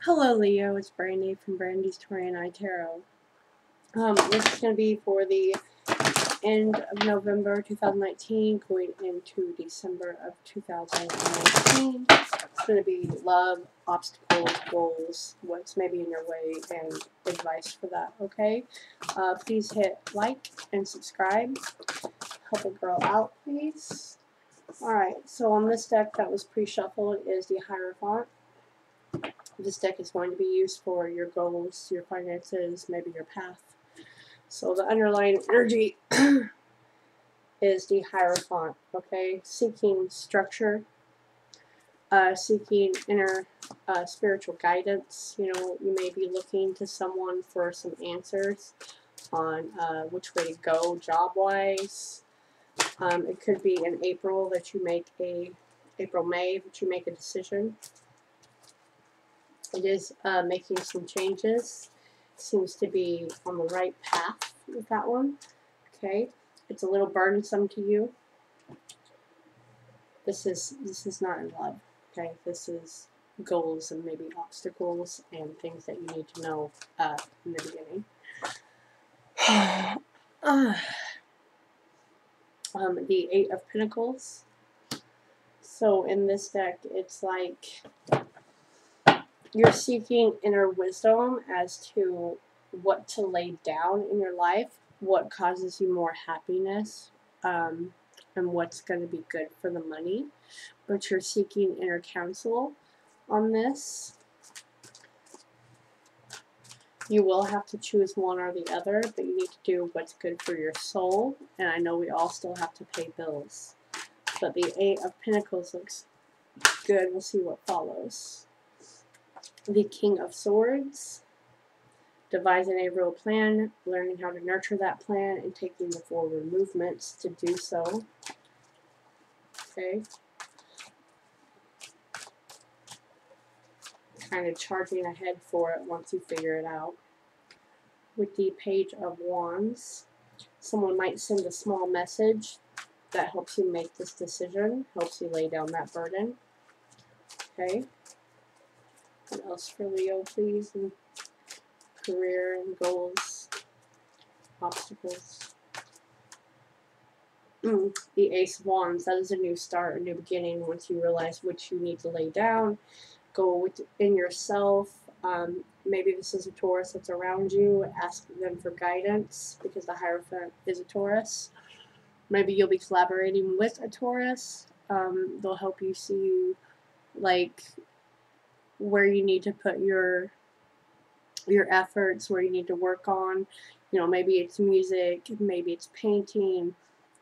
Hello, Leo. It's Brandy from Brandy's Tori and I Tarot. This is going to be for the end of November 2019, going into December of 2019. It's going to be love, obstacles, goals, what's maybe in your way, and advice for that, okay? Please hit like and subscribe. Help a girl out, please. Alright, so on this deck that was pre-shuffled is the Hierophant. This deck is going to be used for your goals, your finances, maybe your path. So the underlying energy is the Hierophant, okay? Seeking structure, seeking inner spiritual guidance. You know, you may be looking to someone for some answers on which way to go job-wise. It could be in April that you make May that you make a decision. It is making some changes. Seems to be on the right path with that one. Okay, it's a little burdensome to you. This is not in love. Okay, this is goals and maybe obstacles and things that you need to know in the beginning. The Eight of Pentacles. So in this deck, it's like you're seeking inner wisdom as to what to lay down in your life, what causes you more happiness, and what's going to be good for the money. But you're seeking inner counsel on this. You will have to choose one or the other, but you need to do what's good for your soul. And I know we all still have to pay bills. But the Eight of Pentacles looks good. We'll see what follows. The King of Swords. Devising a real plan, learning how to nurture that plan, and taking the forward movements to do so. Okay. Kind of charging ahead for it once you figure it out. With the Page of Wands, someone might send a small message that helps you make this decision, helps you lay down that burden. Okay. What else for Leo, please? And career and goals, obstacles. The Ace of Wands, that is a new start, a new beginning. Once you realize what you need to lay down, go within yourself. Maybe this is a Taurus that's around you. Ask them for guidance because the Hierophant is a Taurus. Maybe you'll be collaborating with a Taurus. They'll help you see like where you need to put your efforts, where you need to work on. You know, maybe it's music, maybe it's painting,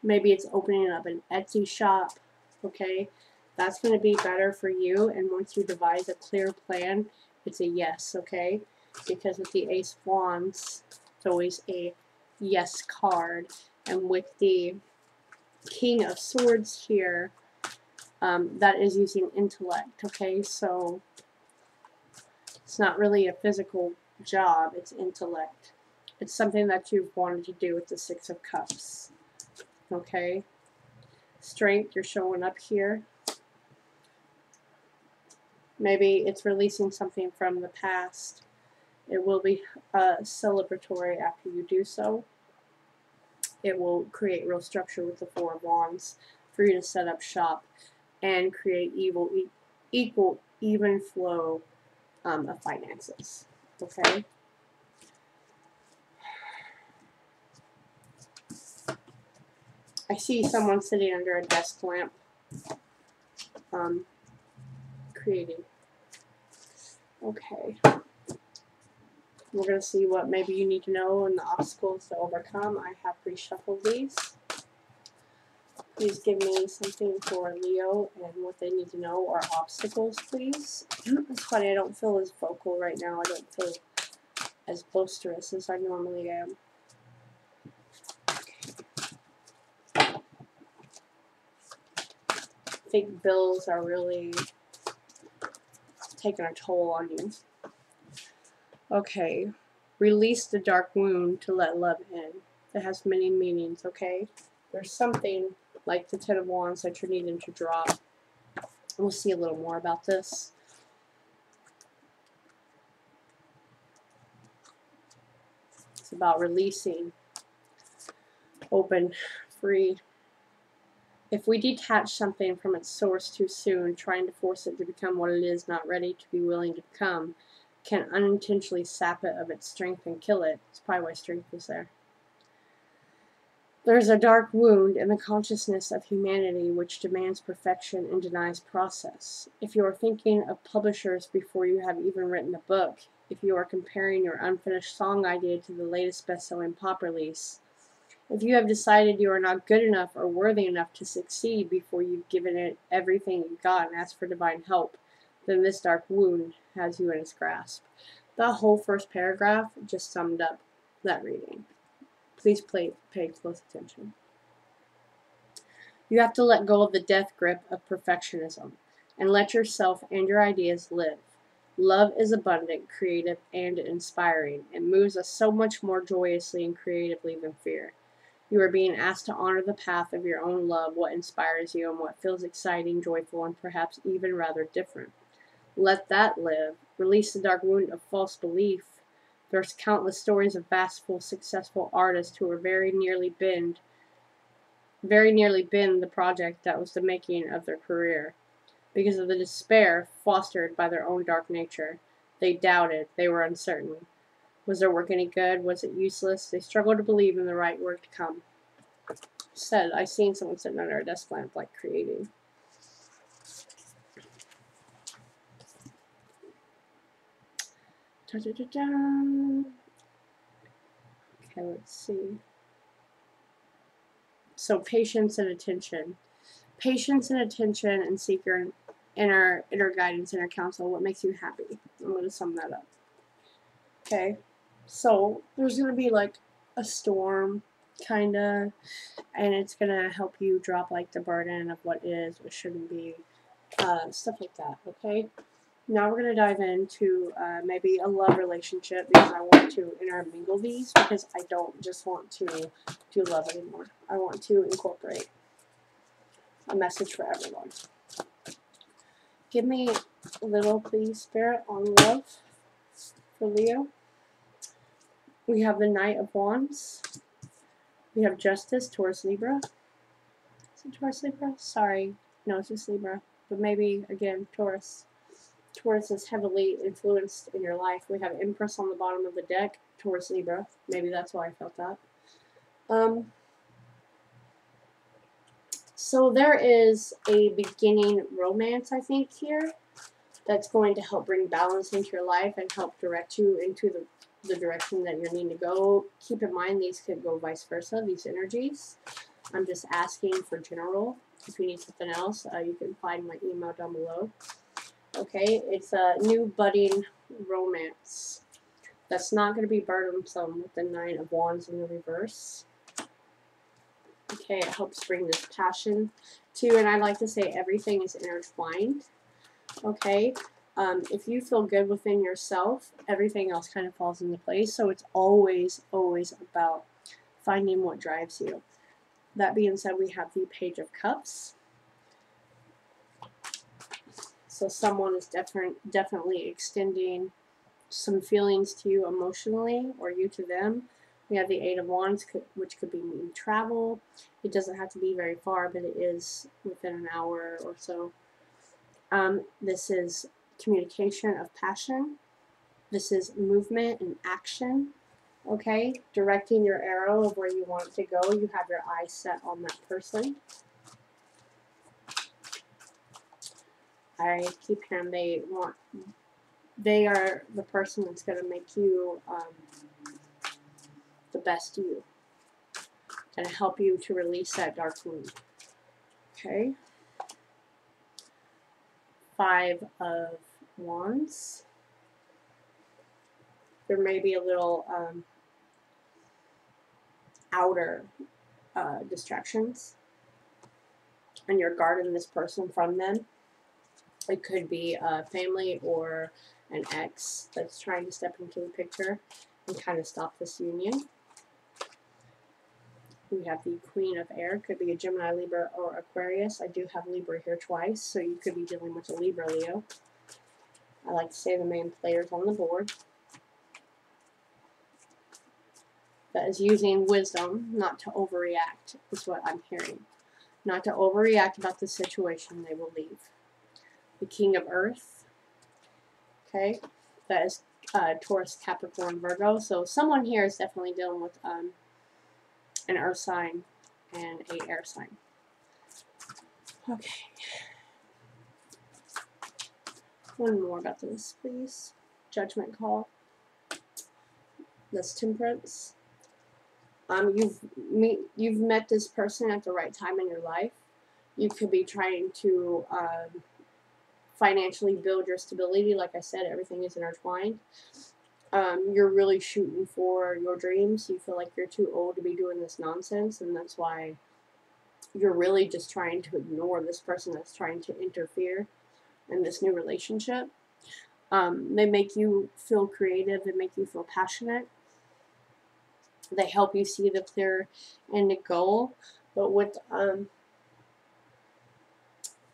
maybe it's opening up an Etsy shop. Okay, that's going to be better for you. And once you devise a clear plan, it's a yes. Okay, because with the Ace of Wands, it's always a yes card. And with the King of Swords here, that is using intellect. Okay, so it's not really a physical job, it's intellect. It's something that you've wanted to do with the Six of Cups. Okay, strength, you're showing up here. Maybe it's releasing something from the past. It will be celebratory after you do so. It will create real structure with the Four of Wands for you to set up shop and create equal, even flow of finances. Okay. I see someone sitting under a desk lamp, creating. Okay. We're going to see what maybe you need to know and the obstacles to overcome. I have pre-shuffled these. Please give me something for Leo and what they need to know or obstacles, please. It's funny, I don't feel as vocal right now. I don't feel as boisterous as I normally am. I think bills are really taking a toll on you. Okay. Release the dark wound to let love in. It has many meanings, okay? There's something like the Ten of Wands that you're needing to drop. We'll see a little more about this. It's about releasing, open, free. If we detach something from its source too soon, trying to force it to become what it is not ready to be willing to become, can unintentionally sap it of its strength and kill it. That's probably why strength is there. There is a dark wound in the consciousness of humanity which demands perfection and denies process. If you are thinking of publishers before you have even written a book, if you are comparing your unfinished song idea to the latest best-selling pop release, if you have decided you are not good enough or worthy enough to succeed before you've given it everything you've got and asked for divine help, then this dark wound has you in its grasp. The whole first paragraph just summed up that reading. Please pay close attention. You have to let go of the death grip of perfectionism and let yourself and your ideas live. Love is abundant, creative, and inspiring. It moves us so much more joyously and creatively than fear. You are being asked to honor the path of your own love, what inspires you, and what feels exciting, joyful, and perhaps even rather different. Let that live. Release the dark wound of false belief. There's countless stories of vastful, successful artists who were very nearly been the project that was the making of their career. Because of the despair fostered by their own dark nature. They doubted. They were uncertain. Was their work any good? Was it useless? They struggled to believe in the right work to come. Said, I seen someone sitting under a desk lamp, like creating. Da, da, da, da. Okay, let's see. So patience and attention. Patience and attention, and seek your inner guidance, inner counsel. What makes you happy? I'm going to sum that up. Okay, so there's going to be like a storm, kind of, and it's going to help you drop like the burden of what is, what shouldn't be, stuff like that, okay? Now we're going to dive into maybe a love relationship, because I want to intermingle these, because I don't just want to do love anymore. I want to incorporate a message for everyone. Give me a little, please, Spirit, on love for Leo. We have the Knight of Wands. We have Justice, Taurus, Libra. Is it Taurus, Libra? Sorry. No, it's just Libra. But maybe, again, Taurus. Taurus is heavily influenced in your life. We have Empress on the bottom of the deck. Taurus, Libra. Maybe that's why I felt that. So there is a beginning romance, I think, here, that's going to help bring balance into your life and help direct you into the direction that you're needing to go. Keep in mind, these could go vice versa, these energies. I'm just asking for general. If you need something else, you can find my email down below. Okay, it's a new budding romance. That's not going to be burdensome with the Nine of Wands in the reverse. Okay, it helps bring this passion to, and I like to say everything is intertwined. Okay, if you feel good within yourself, everything else kind of falls into place. So it's always about finding what drives you. That being said, we have the Page of Cups. So someone is definitely extending some feelings to you emotionally, or you to them. We have the Eight of Wands, which could be mean travel. It doesn't have to be very far, but it is within an hour or so. This is communication of passion. This is movement and action. Okay, directing your arrow of where you want it to go. You have your eyes set on that person. I keep hearing they are the person that's going to make you the best you, and help you to release that dark wound. Okay. Five of Wands. There may be a little outer distractions, and you're guarding this person from them. It could be a family or an ex that's trying to step into the picture and kind of stop this union. We have the Queen of Air. Could be a Gemini, Libra, or Aquarius. I do have Libra here twice, so you could be dealing with a Libra, Leo. I like to say the main players on the board. that is using wisdom not to overreact, is what I'm hearing. Not to overreact about the situation, they will leave. The King of Earth, okay, that is Taurus, Capricorn, Virgo. So someone here is definitely dealing with an earth sign and a air sign. Okay. One more about this, please. Judgment call. That's Temperance. You've met this person at the right time in your life. You could be trying to financially build your stability. Like I said, everything is intertwined. You're really shooting for your dreams. You feel like you're too old to be doing this nonsense, and that's why you're really just trying to ignore this person that's trying to interfere in this new relationship. They make you feel creative. They make you feel passionate. They help you see the clear end goal. But with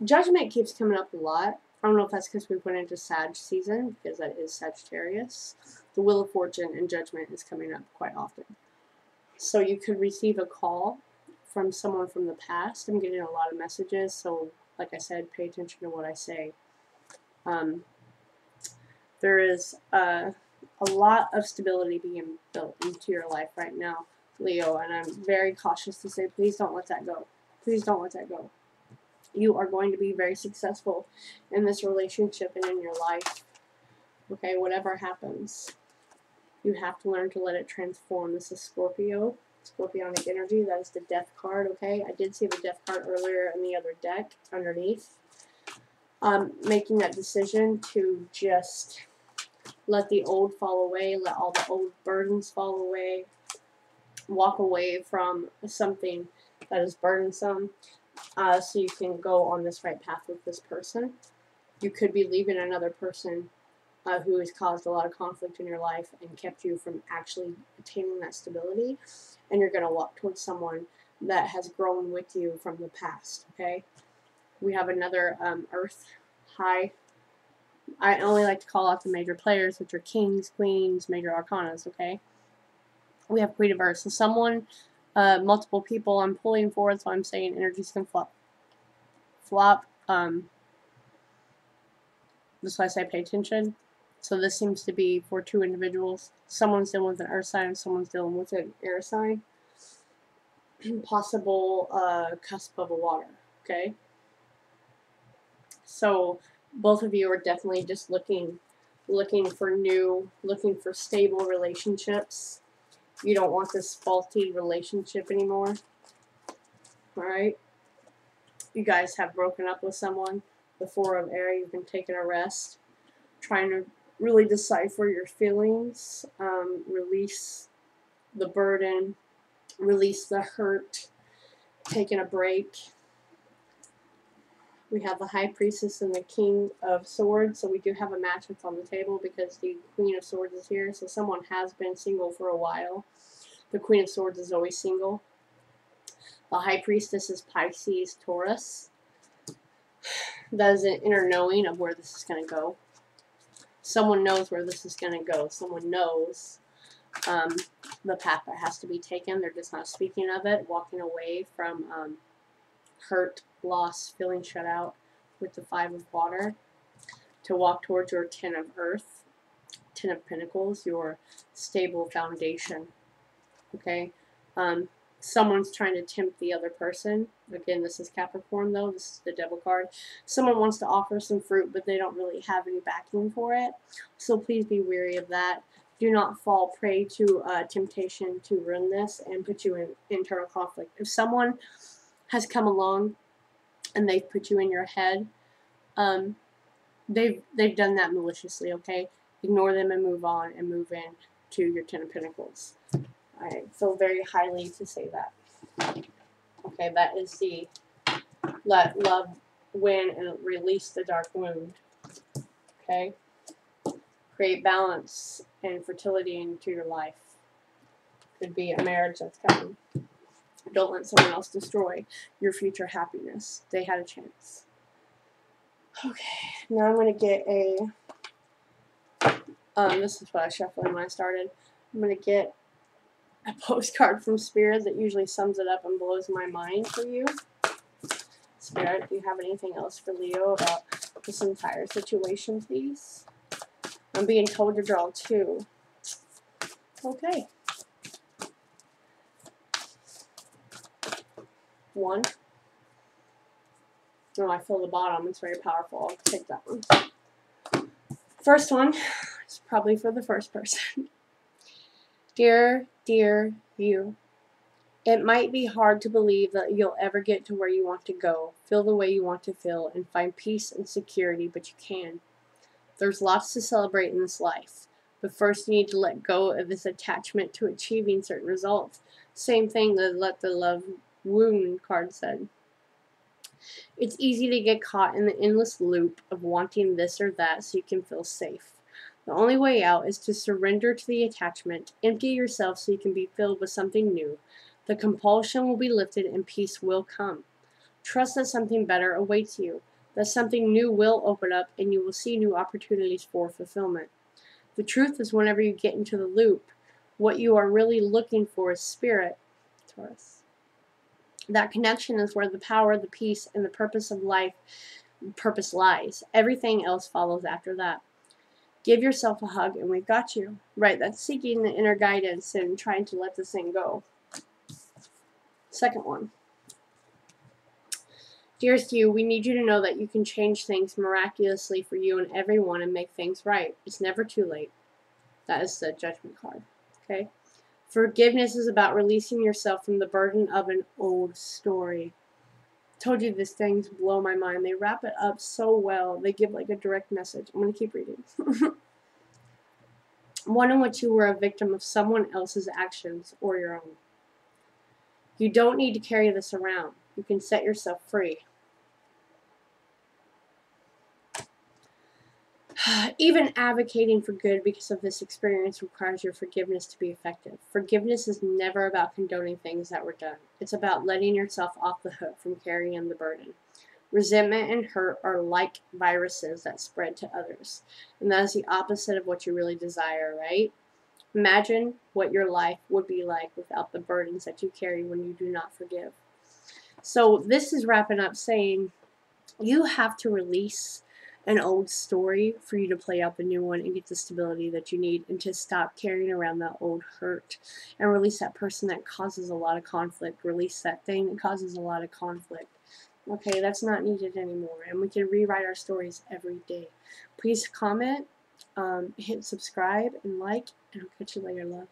Judgment keeps coming up a lot. I don't know if that's because we went into Sag season, because that is Sagittarius. The Wheel of Fortune and Judgment is coming up quite often. So you could receive a call from someone from the past. I'm getting a lot of messages, so like I said, pay attention to what I say. There is a lot of stability being built into your life right now, Leo, and I'm very cautious to say, please don't let that go. Please don't let that go. You are going to be very successful in this relationship and in your life. Okay, whatever happens, you have to learn to let it transform. This is Scorpio, Scorpionic energy. That is the Death card, okay? I did see the Death card earlier in the other deck underneath. Making that decision to just let the old fall away, let all the old burdens fall away, walk away from something that is burdensome, so you can go on this right path with this person. You could be leaving another person who has caused a lot of conflict in your life and kept you from actually attaining that stability, and you're going to walk towards someone that has grown with you from the past, okay? We have another Earth high. I only like to call out the major players, which are kings, queens, major arcanas, okay? We have Queen of Earth. So someone, multiple people I'm pulling forward, so I'm saying energies can flop. That's why I say pay attention. So this seems to be for two individuals. Someone's dealing with an earth sign, someone's dealing with an air sign. Possible cusp of a water, okay? So both of you are definitely just looking for stable relationships. You don't want this faulty relationship anymore. Alright? You guys have broken up with someone. The Four of Air, you've been taking a rest. Trying to really decipher your feelings. Release the burden. Release the hurt. Taking a break. We have the High Priestess and the King of Swords, so we do have a match that's on the table because the Queen of Swords is here, so someone has been single for a while. The Queen of Swords is always single. The High Priestess is Pisces, Taurus. That is an inner knowing of where this is going to go. Someone knows where this is going to go. Someone knows the path that has to be taken. They're just not speaking of it, walking away from hurt, loss, feeling shut out with the Five of Water, to walk towards your Ten of Earth, Ten of Pentacles, your stable foundation. Okay? Someone's trying to tempt the other person. Again, this is Capricorn, though. This is the Devil card. Someone wants to offer some fruit, but they don't really have any backing for it. So please be wary of that. Do not fall prey to temptation to ruin this and put you in internal conflict. If someone has come along and they've put you in your head, they've done that maliciously, okay? Ignore them and move on and move in to your Ten of Pentacles. I feel very highly to say that. Okay, that is the let love win and release the dark wound. Okay? Create balance and fertility into your life. Could be a marriage that's coming. Don't let someone else destroy your future happiness. They had a chance. Okay, now I'm going to get a... this is what I shuffled when I started. I'm going to get a postcard from Spirit that usually sums it up and blows my mind for you. Spirit, do you have anything else for Leo about this entire situation, please? I'm being told to draw 2. Okay. 1. Oh, I feel the bottom. It's very powerful. I'll take that one. First one is probably for the first person. Dear you. It might be hard to believe that you'll ever get to where you want to go, feel the way you want to feel, and find peace and security, but you can. There's lots to celebrate in this life, but first you need to let go of this attachment to achieving certain results. Same thing that Let the Love Wound card said. It's easy to get caught in the endless loop of wanting this or that so you can feel safe. The only way out is to surrender to the attachment, empty yourself so you can be filled with something new. The compulsion will be lifted and peace will come. Trust that something better awaits you, that something new will open up and you will see new opportunities for fulfillment. The truth is, whenever you get into the loop, what you are really looking for is Spirit, Taurus. That connection is where the power, the peace, and the purpose of life lies. Everything else follows after that. Give yourself a hug and we've got you. Right, that's seeking the inner guidance and trying to let this thing go. Second one. Dearest you, we need you to know that you can change things miraculously for you and everyone and make things right. It's never too late. That is the Judgment card. Okay? Forgiveness is about releasing yourself from the burden of an old story. Told you these things blow my mind. They wrap it up so well. They give like a direct message. I'm going to keep reading. One in which you were a victim of someone else's actions or your own. You don't need to carry this around. You can set yourself free. Even advocating for good because of this experience requires your forgiveness to be effective. Forgiveness is never about condoning things that were done. It's about letting yourself off the hook from carrying the burden. Resentment and hurt are like viruses that spread to others. And that is the opposite of what you really desire, right? Imagine what your life would be like without the burdens that you carry when you do not forgive. So this is wrapping up saying you have to release an old story for you to play out the new one and get the stability that you need, and to stop carrying around that old hurt and release that person that causes a lot of conflict. Release that thing that causes a lot of conflict. Okay, that's not needed anymore, and we can rewrite our stories every day. Please comment, hit subscribe and like, and I'll catch you later, love.